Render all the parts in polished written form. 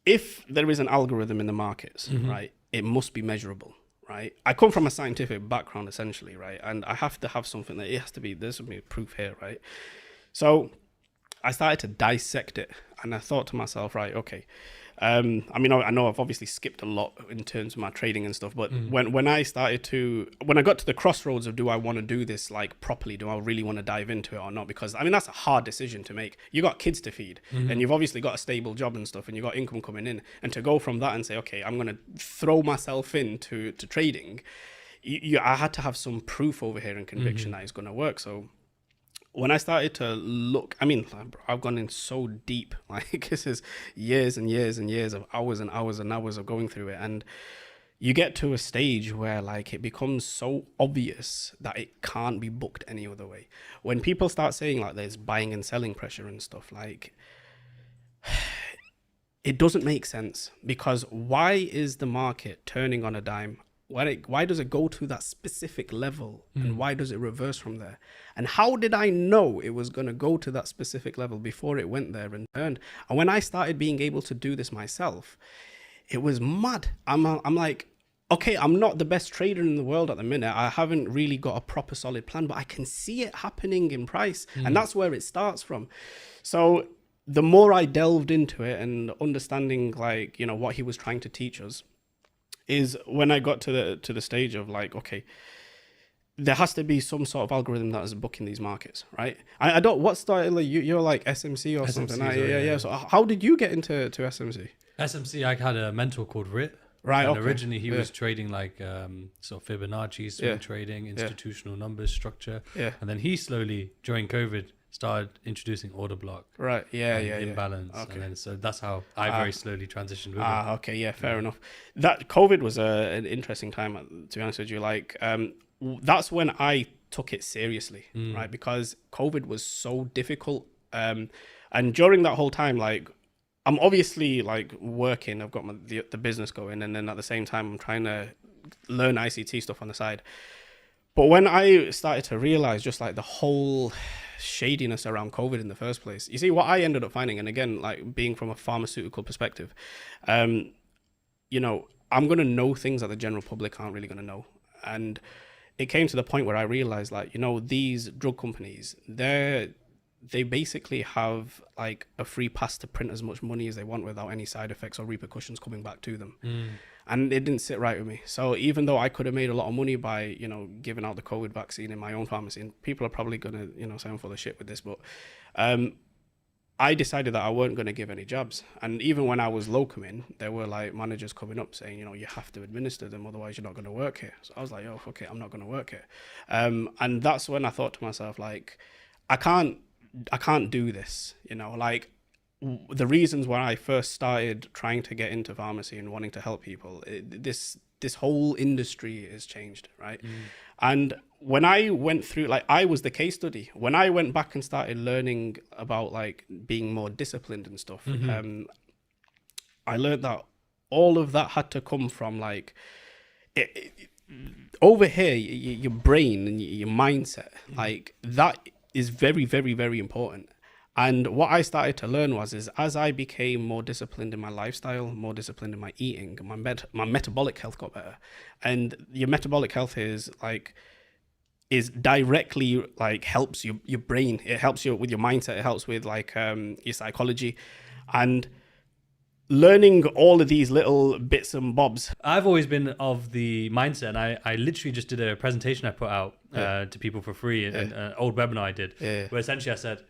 if there is an algorithm in the markets, right, it must be measurable, right? I come from a scientific background, essentially, right? And I have to have something that it has to be, there's some proof here, right? So I started to dissect it, and I thought to myself, right, okay. I mean, I know I've obviously skipped a lot in terms of my trading and stuff, but when I got to the crossroads of, do I want to do this like properly? Do I really want to dive into it or not? Because I mean, that's a hard decision to make. You got kids to feed, and you've obviously got a stable job and stuff, and you got income coming in, and to go from that and say, okay, I'm going to throw myself into trading. I had to have some proof over here and conviction that it's going to work. So when I started to look, I mean, I've gone in so deep, like this is years and years and years of hours and hours and hours of going through it. And you get to a stage where like it becomes so obvious that it can't be booked any other way. When people start saying like there's buying and selling pressure and stuff, like it doesn't make sense, because why is the market turning on a dime? Why does it go to that specific level, and why does it reverse from there? And how did I know it was going to go to that specific level before it went there and turned? And when I started being able to do this myself, it was mad. I'm like, okay, I'm not the best trader in the world at the minute. I haven't really got a proper solid plan, but I can see it happening in price. And that's where it starts from. So the more I delved into it and understanding like, you know, what he was trying to teach us, is when I got to the stage of like, okay, there has to be some sort of algorithm that is booking these markets, right? I don't, what style are you? You're like SMC or SMC, something. Yeah. So how did you get into SMC? SMC, I had a mentor called Rit. Right. And originally he was trading like sort of Fibonacci, swing trading, institutional numbers, structure. Yeah. And then he slowly, during COVID, started introducing order block, right? Imbalance. Okay. And then, so that's how I very slowly transitioned with it. Okay, yeah, fair enough. That COVID was an interesting time, to be honest with you. Like, that's when I took it seriously, right? Because COVID was so difficult, and during that whole time, like, I'm obviously like working. I've got the business going, and then at the same time, I'm trying to learn ICT stuff on the side. But when I started to realize just like the whole shadiness around COVID in the first place, you see what I ended up finding, and again, like being from a pharmaceutical perspective, you know, I'm going to know things that the general public aren't really going to know. And it came to the point where I realized, like, you know, these drug companies, they basically have like a free pass to print as much money as they want without any side effects or repercussions coming back to them. And it didn't sit right with me. So even though I could have made a lot of money by, you know, giving out the COVID vaccine in my own pharmacy, and people are probably going to, you know, say I'm full of shit with this, but I decided that I weren't going to give any jabs. And even when I was locuming, there were like managers coming up saying, you know, you have to administer them, otherwise you're not going to work here. So I was like, oh, fuck it, I'm not going to work here. And that's when I thought to myself, like, I can't do this, you know, like, the reasons why I first started trying to get into pharmacy and wanting to help people, this whole industry has changed, right? And when I went through, like, I was the case study. When I went back and started learning about like being more disciplined and stuff, I learned that all of that had to come from like over here, your brain and your mindset, like that is very, very, very important. And what I started to learn is as I became more disciplined in my lifestyle, more disciplined in my eating, my metabolic health got better. And your metabolic health is directly like helps your brain. It helps you with your mindset. It helps with like your psychology, and learning all of these little bits and bobs. I've always been of the mindset, and I literally just did a presentation I put out to people for free, an old webinar I did, where essentially I said,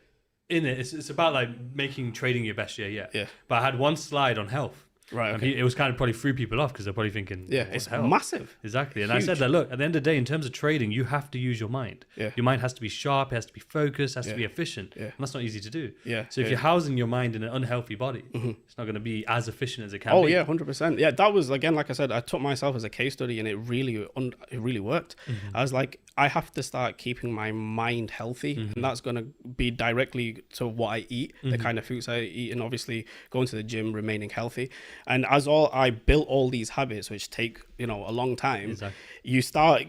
in it, it's about like making trading your best year yet. But I had one slide on health. Right. Okay. And it was kind of probably threw people off because they're probably thinking, it's massive. Exactly. And huge. I said that, look, at the end of the day, in terms of trading, you have to use your mind. Your mind has to be sharp, it has to be focused, it has to be efficient. And that's not easy to do. So if you're housing your mind in an unhealthy body, it's not going to be as efficient as it can be. Oh, yeah, 100%. Yeah, that was, again, like I said, I took myself as a case study, and it really worked. I was like, I have to start keeping my mind healthy, and that's going to be directly to what I eat, the kind of foods I eat, and obviously going to the gym, remaining healthy. And as I built all these habits, which take, a long time, Exactly. you start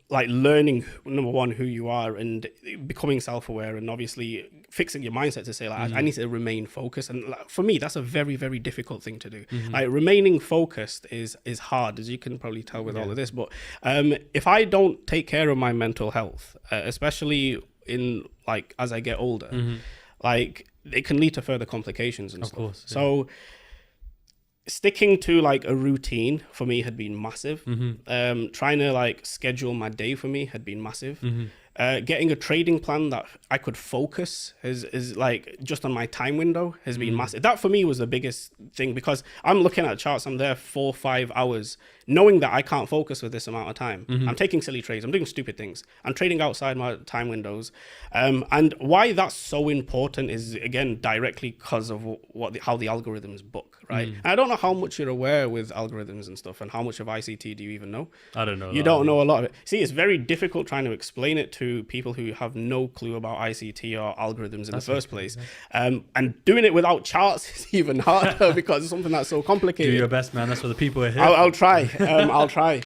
like learning, number one, who you are and becoming self-aware, and obviously fixing your mindset to say like, I need to remain focused. And like, for me, that's a very, very difficult thing to do. Like remaining focused is hard, as you can probably tell with all of this. But if I don't take care of my mental health, especially in like, as I get older, like it can lead to further complications and stuff. Course, yeah. So sticking to like a routine for me had been massive. Trying to like schedule my day for me had been massive. Getting a trading plan that I could focus is like just on my time window has been massive. That for me was the biggest thing, because I'm looking at charts, I'm there 4-5 hours knowing that I can't focus with this amount of time. I'm taking silly trades, I'm doing stupid things, I'm trading outside my time windows. And why that's so important is, again, directly because of how the algorithms book, right? And I don't know how much you're aware with algorithms and stuff, and how much of ICT do you even know? I don't know. You don't know a lot of it. See, it's very difficult trying to explain it to people who have no clue about ICT or algorithms in the first place. And doing it without charts is even harder because it's something that's so complicated. Do your best, man. That's what the people are here. I'll try. I'll try.